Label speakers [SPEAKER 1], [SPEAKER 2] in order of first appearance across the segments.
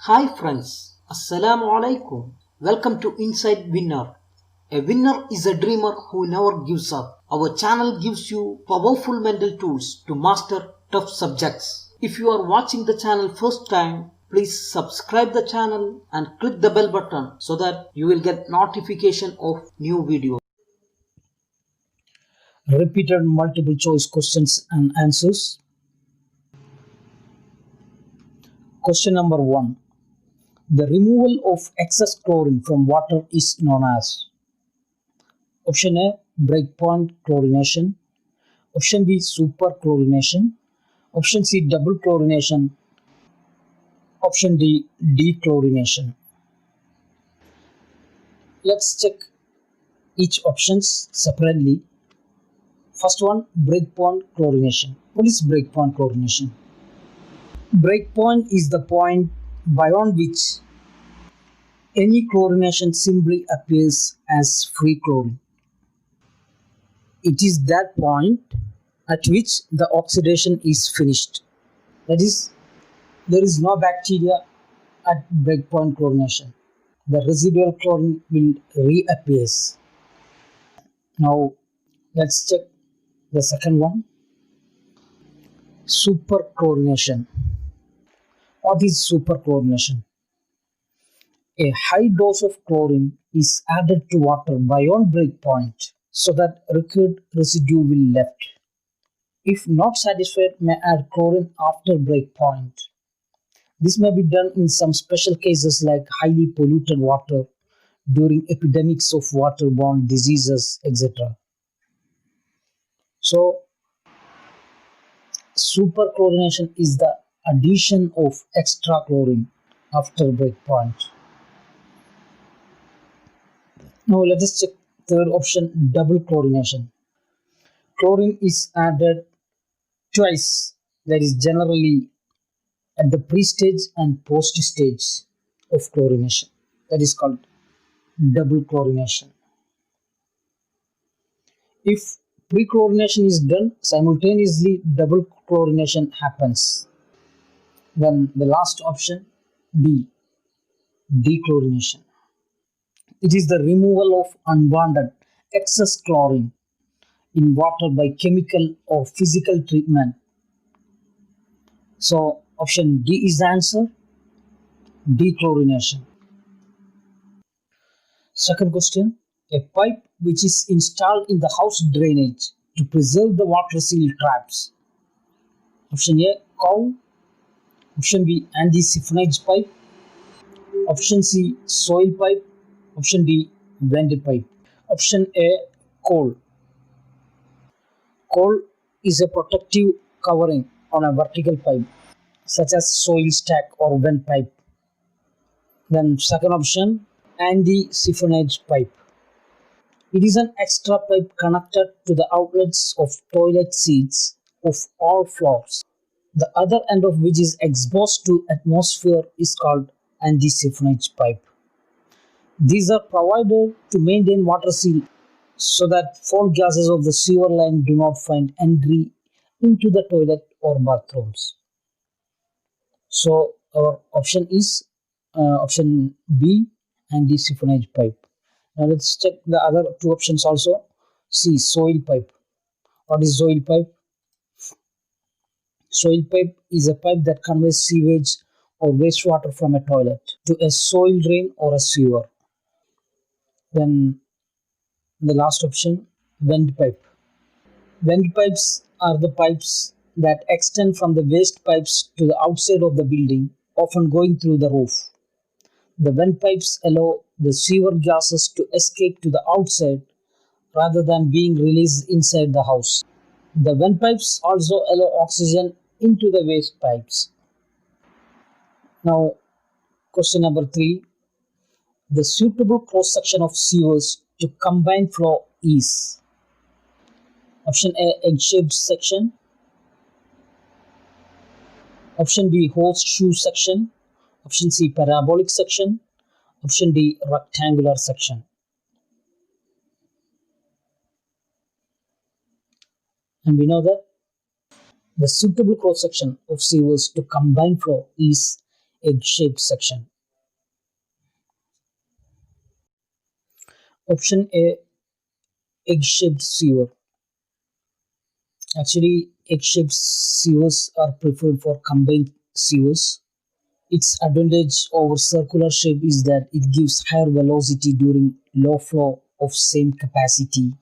[SPEAKER 1] Hi friends, Assalamu alaikum. Welcome to Inside Winner. A winner is a dreamer who never gives up. Our channel gives you powerful mental tools to master tough subjects. If you are watching the channel first time, please subscribe the channel and click the bell button so that you will get notification of new videos.
[SPEAKER 2] Repeated multiple choice questions and answers. Question number 1. The removal of excess chlorine from water is known as option A, breakpoint chlorination, option B, superchlorination, option C, double chlorination, option D, dechlorination. Let's check each options separately. First one, breakpoint chlorination. What is breakpoint chlorination? Breakpoint is the point beyond which any chlorination simply appears as free chlorine. It is that point at which the oxidation is finished. That is, there is no bacteria at breakpoint chlorination. The residual chlorine will reappear. Now, let's check the second one. Superchlorination. What is superchlorination? A high dose of chlorine is added to water beyond breakpoint so that required residue will left. If not satisfied, may add chlorine after breakpoint. This may be done in some special cases like highly polluted water during epidemics of waterborne diseases, etc. So, superchlorination is the addition of extra chlorine after breakpoint. Now let us check third option, double chlorination. Chlorine is added twice, that is generally at the pre-stage and post-stage of chlorination. That is called double chlorination. If pre-chlorination is done, simultaneously double chlorination happens. Then the last option, D, dechlorination. It is the removal of unwanted excess chlorine in water by chemical or physical treatment. So option D is the answer, dechlorination. Second question, a pipe which is installed in the house drainage to preserve the water seal traps. Option A, cow. Option B, anti-siphonage pipe. Option C, soil pipe. Option D, vent pipe. Option A, coal. Coal is a protective covering on a vertical pipe, such as soil stack or vent pipe. Then second option, anti-siphonage pipe. It is an extra pipe connected to the outlets of toilet seats of all floors. The other end of which is exposed to atmosphere is called anti-siphonage pipe. These are provided to maintain water seal so that foul gases of the sewer line do not find entry into the toilet or bathrooms. So our option is option B, anti-siphonage pipe. Now let's check the other two options also. C, soil pipe. What is soil pipe? Soil pipe is a pipe that conveys sewage or wastewater from a toilet to a soil drain or a sewer. Then the last option, vent pipe. Vent pipes are the pipes that extend from the waste pipes to the outside of the building, often going through the roof. The vent pipes allow the sewer gases to escape to the outside rather than being released inside the house. The vent pipes also allow oxygen into the waste pipes. Now, question number 3. The suitable cross-section of sewers to combined flow is option A, egg-shaped section. Option B, horseshoe section. Option C, parabolic section. Option D, rectangular section. And we know that the suitable cross-section of sewers to combined flow is egg-shaped section. Option A, egg-shaped sewer. Actually, egg-shaped sewers are preferred for combined sewers. Its advantage over circular shape is that it gives higher velocity during low flow of same capacity.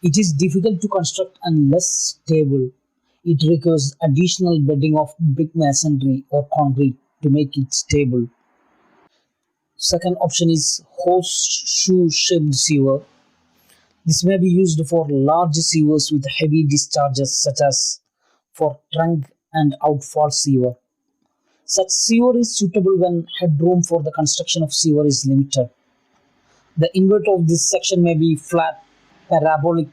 [SPEAKER 2] It is difficult to construct and less stable. It requires additional bedding of brick masonry or concrete to make it stable. Second option is horseshoe-shaped sewer. This may be used for large sewers with heavy discharges, such as for trunk and outfall sewer. Such sewer is suitable when headroom for the construction of sewer is limited. The invert of this section may be flat, parabolic,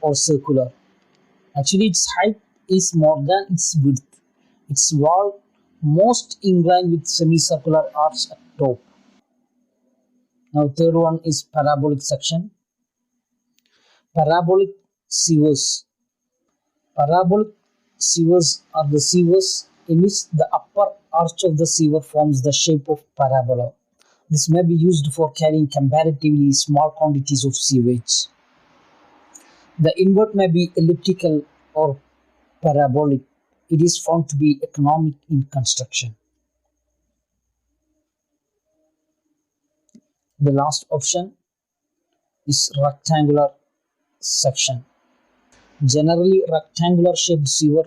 [SPEAKER 2] or circular. Actually, its height is more than its width. Its wall most inclined with semicircular arch at top. Now, third one is parabolic section. Parabolic sewers. Parabolic sewers are the sewers in which the upper arch of the sewer forms the shape of parabola. This may be used for carrying comparatively small quantities of sewage. The invert may be elliptical or parabolic. It is found to be economic in construction. The last option is rectangular section. Generally, rectangular shaped sewer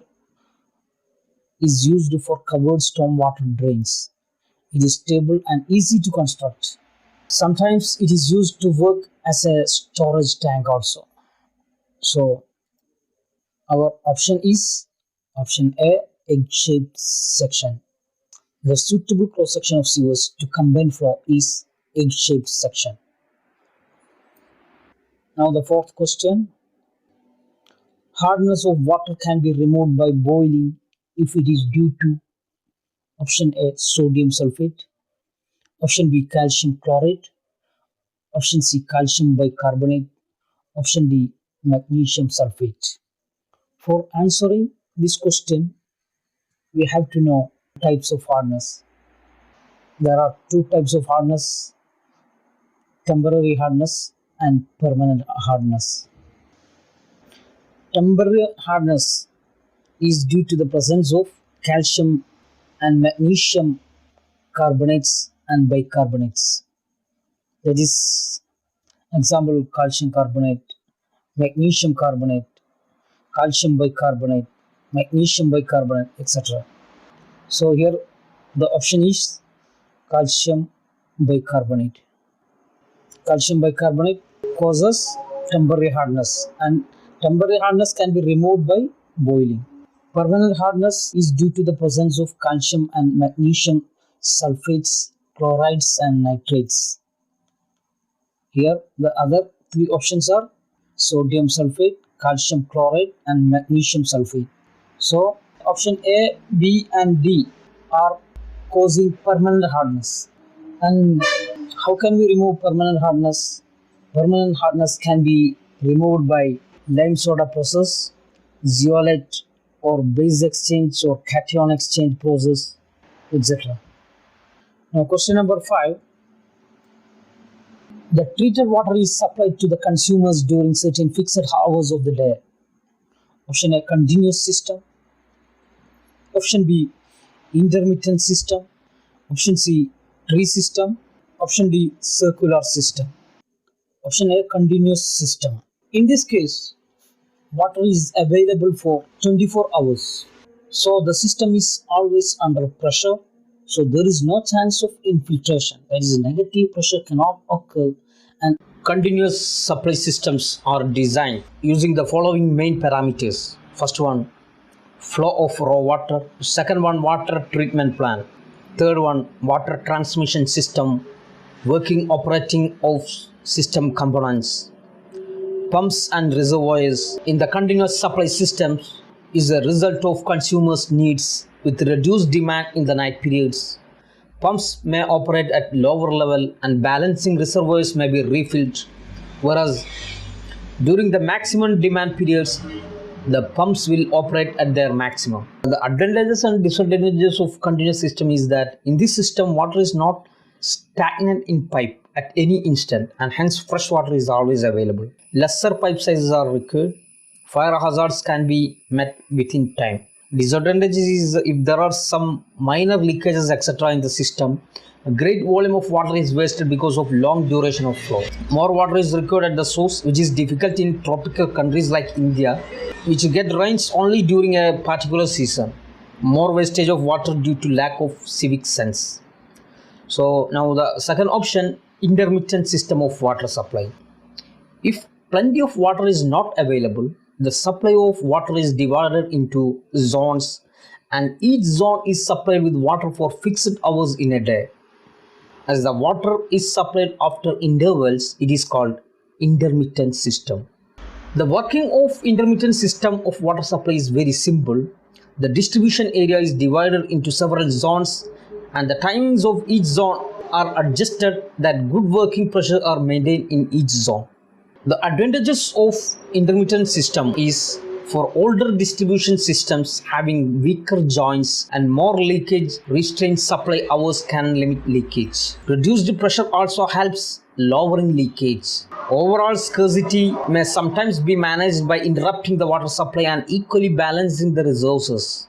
[SPEAKER 2] is used for covered stormwater drains. It is stable and easy to construct. Sometimes it is used to work as a storage tank also. So our option is option A, egg-shaped section. The suitable cross-section of sewers to combined flow is egg-shaped section. Now the fourth question. Hardness of water can be removed by boiling if it is due to option A, sodium sulfate, option B, calcium chloride, option C, calcium bicarbonate, option D, magnesium sulfate. For answering this question, we have to know types of hardness. There are two types of hardness: temporary hardness and permanent hardness. Temporary hardness is due to the presence of calcium and magnesium carbonates and bicarbonates. That is, example, calcium carbonate, magnesium carbonate, calcium bicarbonate, magnesium bicarbonate, etc. So here the option is calcium bicarbonate. Calcium bicarbonate causes temporary hardness, and temporary hardness can be removed by boiling. Permanent hardness is due to the presence of calcium and magnesium sulfates, chlorides and nitrates. Here the other three options are sodium sulfate, calcium chloride and magnesium sulfate. So option A, B and D are causing permanent hardness. And how can we remove permanent hardness? Permanent hardness can be removed by lime soda process, zeolite or base exchange or cation exchange process, etc. Now question number 5. The treated water is supplied to the consumers during certain fixed hours of the day. Option A, continuous system. Option B, intermittent system. Option C, tree system. Option D, circular system. Option A, continuous system. In this case, water is available for 24 hours. So the system is always under pressure. So there is no chance of infiltration. That is, negative pressure cannot occur. And continuous supply systems are designed using the following main parameters. First one, flow of raw water. Second one, water treatment plant. Third one, water transmission system, working operating of system components. Pumps and reservoirs in the continuous supply systems is a result of consumers' needs with reduced demand in the night periods. Pumps may operate at lower level and balancing reservoirs may be refilled, whereas during the maximum demand periods, the pumps will operate at their maximum. The advantages and disadvantages of continuous system is that in this system water is not stagnant in pipe at any instant, and hence fresh water is always available. Lesser pipe sizes are required. Fire hazards can be met within time. Disadvantages is if there are some minor leakages etc. in the system, a great volume of water is wasted because of long duration of flow. More water is required at the source, which is difficult in tropical countries like India, which get rains only during a particular season. More wastage of water due to lack of civic sense. So now the second option, intermittent system of water supply. If plenty of water is not available, the supply of water is divided into zones, and each zone is supplied with water for fixed hours in a day. As the water is supplied after intervals, it is called intermittent system. The working of intermittent system of water supply is very simple. The distribution area is divided into several zones, and the timings of each zone are adjusted that good working pressure are maintained in each zone. The advantages of intermittent system is for older distribution systems having weaker joints and more leakage, restrained supply hours can limit leakage. Reduced pressure also helps lowering leakage. Overall scarcity may sometimes be managed by interrupting the water supply and equally balancing the resources.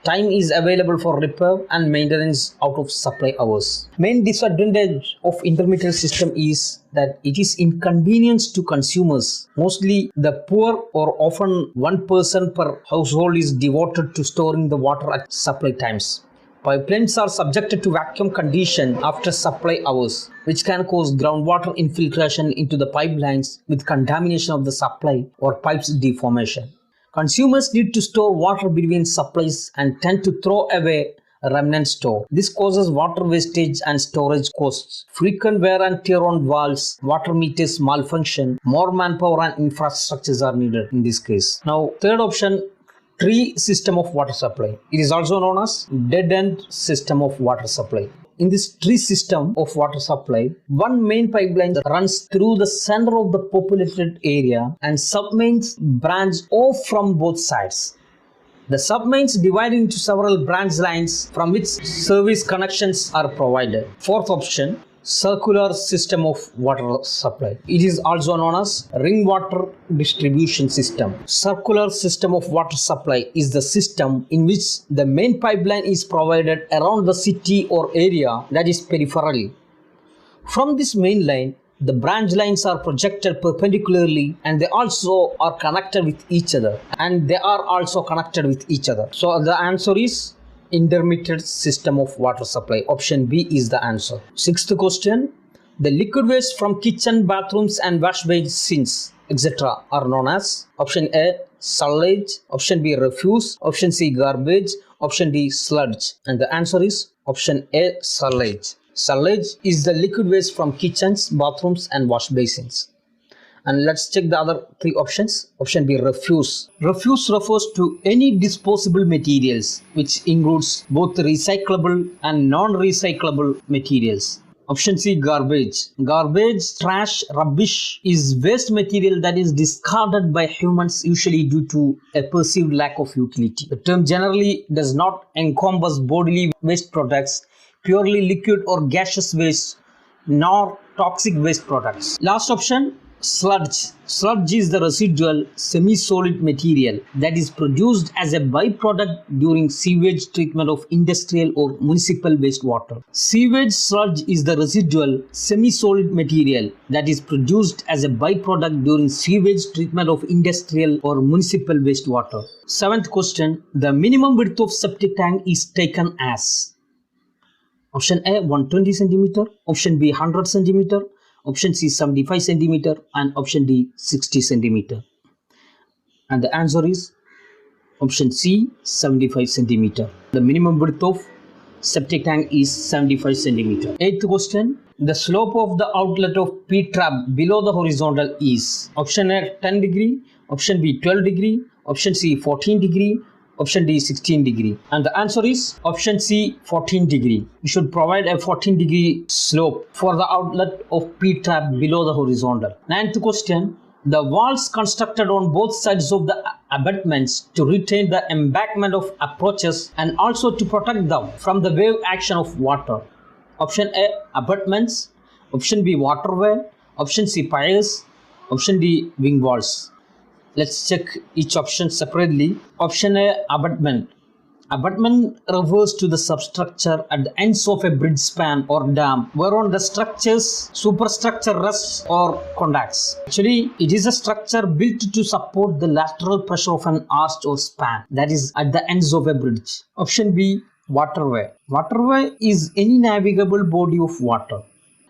[SPEAKER 2] Time is available for repair and maintenance out of supply hours. Main disadvantage of intermittent system is that it is inconvenience to consumers. Mostly the poor, or often one person per household, is devoted to storing the water at supply times. Pipelines are subjected to vacuum condition after supply hours, which can cause groundwater infiltration into the pipelines with contamination of the supply or pipes deformation. Consumers need to store water between supplies and tend to throw away remnant store. This causes water wastage and storage costs. Frequent wear and tear on valves, water meters malfunction, more manpower and infrastructures are needed in this case. Now, third option, tree system of water supply. It is also known as dead-end system of water supply. In this tree system of water supply, one main pipeline runs through the center of the populated area and submains branch off from both sides. The submains divide into several branch lines from which service connections are provided. Fourth option, circular system of water supply. It is also known as ring water distribution system. Circular system of water supply is the system in which the main pipeline is provided around the city or area that is peripherally. From this main line, the branch lines are projected perpendicularly and they also are connected with each other. So the answer is intermittent system of water supply. Option B is the answer. Sixth question. The liquid waste from kitchen, bathrooms and wash basins etc. are known as option A, sludge, option B, refuse, option C, garbage, option D, sludge. And the answer is option A, sludge. Sludge is the liquid waste from kitchens, bathrooms and wash basins. And let's check the other three options. Option B, refuse. Refuse refers to any disposable materials, which includes both recyclable and non-recyclable materials. Option C, garbage. Garbage, trash, rubbish is waste material that is discarded by humans usually due to a perceived lack of utility. The term generally does not encompass bodily waste products, purely liquid or gaseous waste, nor toxic waste products. Last option, sludge. Sludge is the residual semi-solid material that is produced as a byproduct during sewage treatment of industrial or municipal wastewater. Sewage sludge is the residual semi-solid material that is produced as a byproduct during sewage treatment of industrial or municipal wastewater. Seventh question, the minimum width of septic tank is taken as option A, 120 cm, option B, 100 cm, option C, 75 cm, and option D, 60 cm. And the answer is option C, 75 cm. The minimum width of septic tank is 75 cm. Eighth question, the slope of the outlet of P-trap below the horizontal is option A, 10 degree, option B, 12 degree, option C, 14 degree, option D, 16 degree. And the answer is option C, 14 degree. We should provide a 14 degree slope for the outlet of P-trap below the horizontal. Ninth question. The walls constructed on both sides of the abutments to retain the embankment of approaches and also to protect them from the wave action of water. Option A, abutments. Option B, waterway. Option C, piers. Option D, wing walls. Let's check each option separately. Option A, abutment. Abutment refers to the substructure at the ends of a bridge span or dam whereon the structure's superstructure rests or contacts. Actually, it is a structure built to support the lateral pressure of an arch or span that is at the ends of a bridge. Option B, waterway. Waterway is any navigable body of water.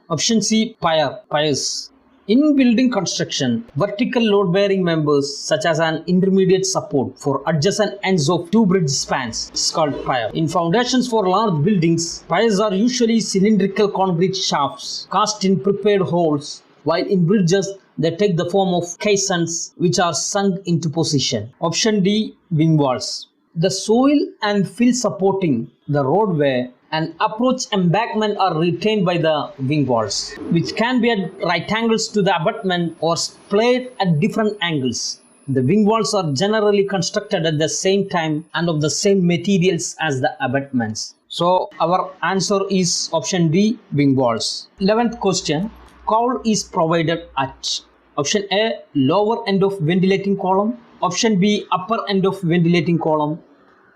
[SPEAKER 2] Option C, piers. In building construction, vertical load-bearing members such as an intermediate support for adjacent ends of two bridge spans is called pier. In foundations for large buildings, piers are usually cylindrical concrete shafts cast in prepared holes, while in bridges they take the form of caissons which are sunk into position. Option D, wing walls. The soil and fill supporting the roadway and approach embankment are retained by the wing walls, which can be at right angles to the abutment or splayed at different angles. The wing walls are generally constructed at the same time and of the same materials as the abutments. So our answer is option D, wing walls. 11th question. Cowl is provided at option A, lower end of ventilating column. Option B, upper end of ventilating column.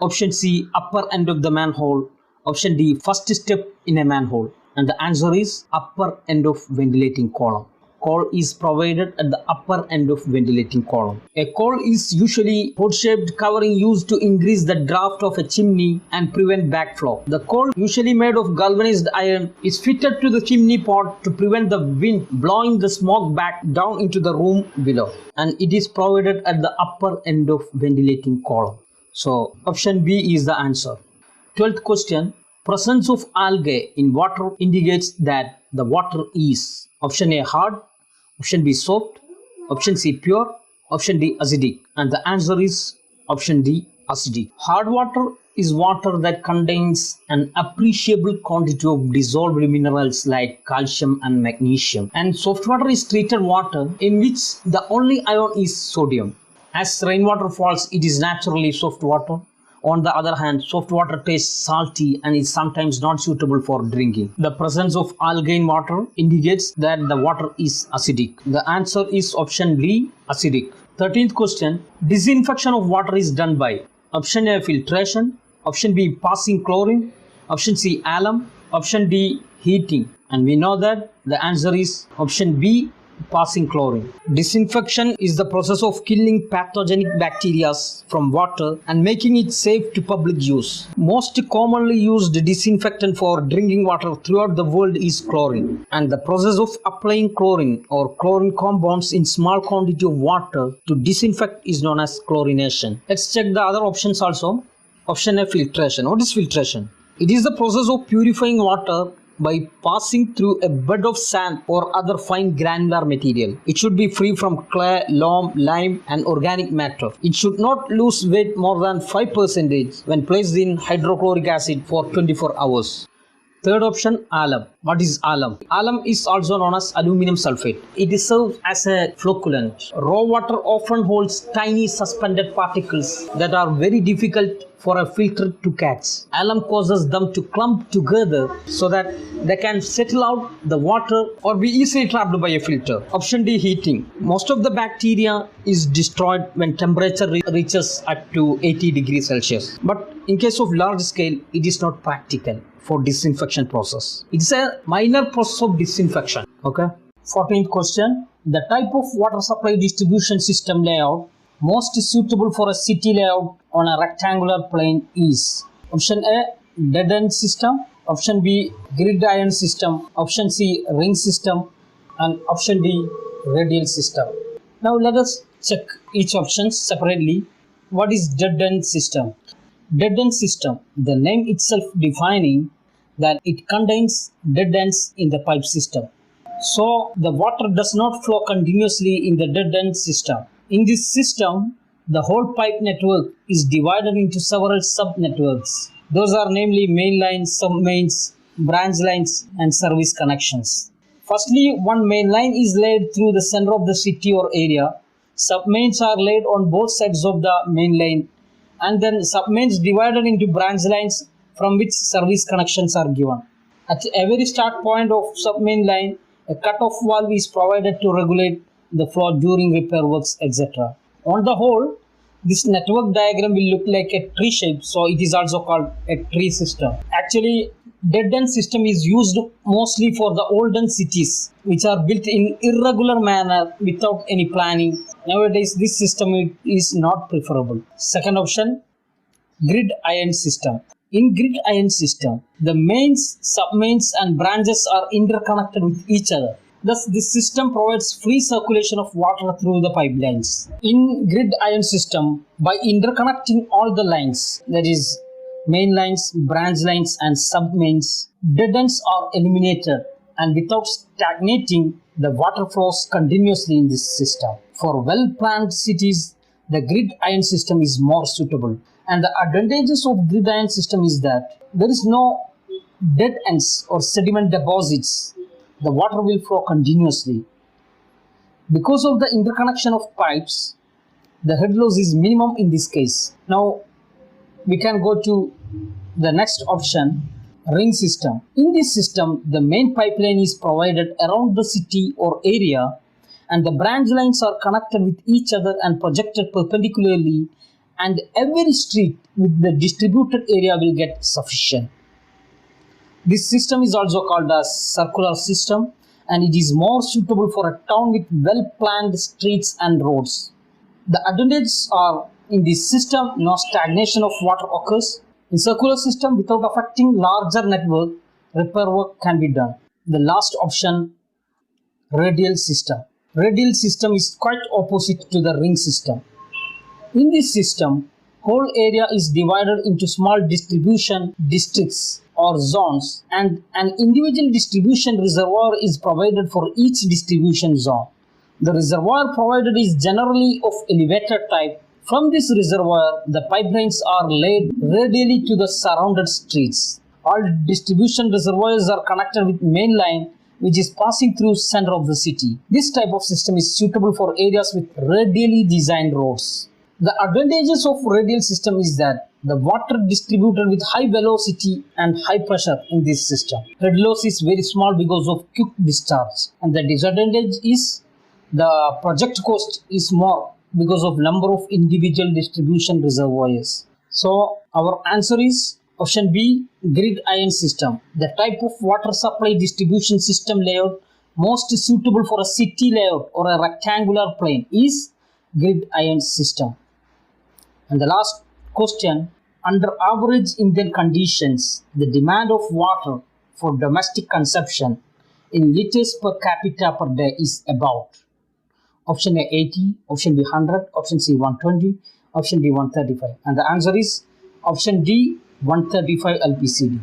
[SPEAKER 2] Option C, upper end of the manhole. Option D, first step in a manhole. And the answer is upper end of ventilating column. Cowl is provided at the upper end of ventilating column. A cowl is usually pod-shaped covering used to increase the draft of a chimney and prevent backflow. The cowl, usually made of galvanized iron, is fitted to the chimney pot to prevent the wind blowing the smoke back down into the room below. And it is provided at the upper end of ventilating column. So option B is the answer. 12th question. Presence of algae in water indicates that the water is option A, hard. Option B, soft. Option C, pure. Option D, acidic. And the answer is option D, acidic. Hard water is water that contains an appreciable quantity of dissolved minerals like calcium and magnesium. And soft water is treated water in which the only ion is sodium. As rainwater falls, it is naturally soft water. On the other hand, soft water tastes salty and is sometimes not suitable for drinking. The presence of algae in water indicates that the water is acidic. The answer is option D, acidic. 13th question. Disinfection of water is done by option A, filtration. Option B, passing chlorine. Option C, alum. Option D, heating. And we know that the answer is option B, passing chlorine. Disinfection is the process of killing pathogenic bacteria from water and making it safe to public use. Most commonly used disinfectant for drinking water throughout the world is chlorine. And the process of applying chlorine or chlorine compounds in small quantity of water to disinfect is known as chlorination. Let's check the other options also. Option A, filtration. What is filtration? It is the process of purifying water by passing through a bed of sand or other fine granular material. It should be free from clay, loam, lime and organic matter. It should not lose weight more than 5% when placed in hydrochloric acid for 24 hours. Third option, alum. What is alum? Alum is also known as aluminum sulfate. It is served as a flocculant. Raw water often holds tiny suspended particles that are very difficult for a filter to catch. Alum causes them to clump together so that they can settle out the water or be easily trapped by a filter. Option D, heating. Most of the bacteria is destroyed when temperature reaches up to 80 degrees Celsius. But in case of large scale, it is not practical for disinfection process. It's a minor process of disinfection. Okay. 14th question. The type of water supply distribution system layout most suitable for a city layout on a rectangular plane is option A, dead end system. Option B, gridiron system. Option C, ring system. And option D, radial system. Now let us check each option separately. What is dead end system? Dead end system, the name itself defining that it contains dead ends in the pipe system. So the water does not flow continuously in the dead end system. In this system, the whole pipe network is divided into several sub-networks. Those are namely main lines, sub-mains, branch lines and service connections. Firstly, one main line is laid through the center of the city or area. Submains are laid on both sides of the main line, and then submains divided into branch lines from which service connections are given. At every start point of submain line, a cut-off valve is provided to regulate the flow during repair works, etc. On the whole, this network diagram will look like a tree shape, so it is also called a tree system. Actually, dead-end system is used mostly for the olden cities, which are built in irregular manner without any planning. Nowadays, this system is not preferable. Second option, grid iron system. In grid iron system, the mains, submains and branches are interconnected with each other. Thus, this system provides free circulation of water through the pipelines. In grid iron system, by interconnecting all the lines, that is main lines, branch lines and submains, dead ends are eliminated, and without stagnating, the water flows continuously in this system. For well-planned cities, the grid iron system is more suitable. And the advantages of grid iron system is that there is no dead ends or sediment deposits. The water will flow continuously. Because of the interconnection of pipes, the head loss is minimum in this case. Now, we can go to the next option, ring system. In this system, the main pipeline is provided around the city or area, and the branch lines are connected with each other and projected perpendicularly, and every street with the distributed area will get sufficient. This system is also called a circular system, and it is more suitable for a town with well-planned streets and roads. The advantages are, in this system, no stagnation of water occurs. In circular system, without affecting larger network, repair work can be done. The last option, radial system. Radial system is quite opposite to the ring system. In this system, whole area is divided into small distribution districts or zones, and an individual distribution reservoir is provided for each distribution zone. The reservoir provided is generally of elevated type. From this reservoir, the pipelines are laid radially to the surrounded streets. All distribution reservoirs are connected with main line, which is passing through center of the city. This type of system is suitable for areas with radially designed roads. The advantages of radial system is that the water distributed with high velocity and high pressure in this system. Head loss is very small because of quick discharge, and the disadvantage is the project cost is more because of number of individual distribution reservoirs. So our answer is option B, grid iron system. The type of water supply distribution system layout most suitable for a city layout or a rectangular plane is grid iron system. And the last question, under average Indian conditions, the demand of water for domestic consumption in liters per capita per day is about option A 80, option B 100, option C 120, option D 135. And the answer is option D 135 LPCD.